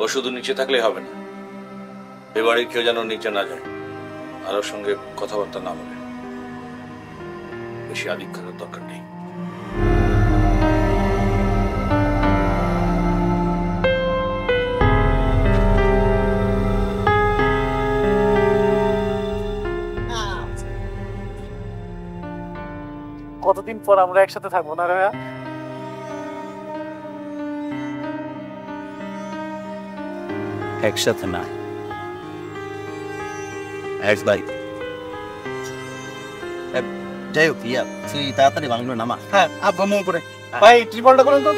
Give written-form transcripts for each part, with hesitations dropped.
ও শুধু নিচে থাকলেই হবে না, এ বাড়ির কেউ যেন নিচে না যায়, আর ওর সঙ্গে কথাবার্তা না বলে। বেশি আদিক করার দরকার নেই। কতদিন পর আমরা একসাথে থাকবো না রে? একসাথে না, এক ভাই। যাই হোক, তুই তাড়াতাড়ি বাংলো নামা। হ্যাঁ, আব্বা মনে করে ভাই ট্রিপলটা করেন তো।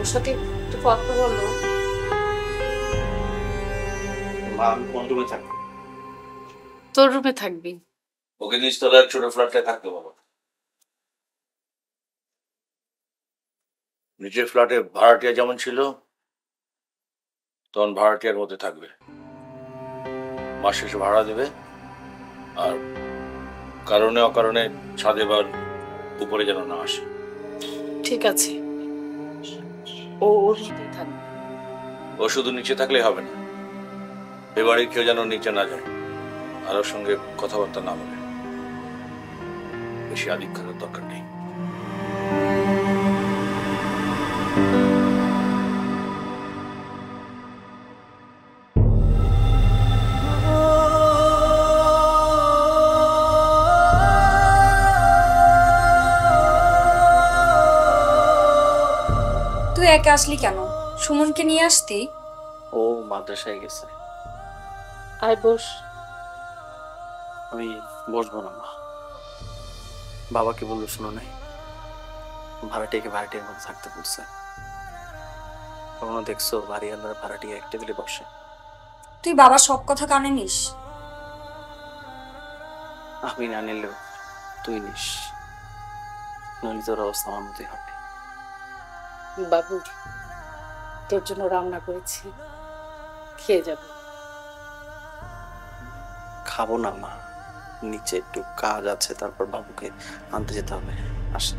ওর সাথে একটু কথা বলো। আমি কোন রুমে থাকবো? তোর রুমে থাকবি। ওকে নিচতলার ছোট ফ্ল্যাটে থাকতে বলো। নিচের ফ্ল্যাটে ভাড়াটিয়া যেমন ছিল তখন ভাড়াটিয়ার মধ্যে থাকবে, মাস শেষে ভাড়া দেবে, আর কারণে অকারণে ছাদে বা উপরে যেন না আসে। ঠিক আছে, ও ওর মধ্যেই থাকবে। ও শুধু নিচে থাকলেই হবে না, এ বাড়ির কেউ যেন নিচে না যায়, আর ওর সঙ্গে কথাবার্তা না বলে। বেশি আদিক করার দরকার নেই। তুই একা আসলি কেন? সুমনকে নিয়ে আসতি। ও মাদ্রাসায় গেছে। আয় বস। আমি বসবো না মা, বাবাকে বললো শোনো নাই, ভাড়াটিয়াকে ভাড়াটিয়ার মধ্যে থাকতে বলছে। কখনো দেখছো বাড়িওয়ালার ভাড়াটিয়া এক টেবিলে বসে? তুই বাবার সব কথা কানে নিস? আমি না নিলেও তুই নিস, নইলে তোর অবস্থা আমার মতোই হবে। বাবু, তোর জন্য রান্না করেছি, খেয়ে যাবে। খাবো না মা, নিচে একটু কাজ আছে, তারপর বাবুকে আনতে যেতে হবে। আসে।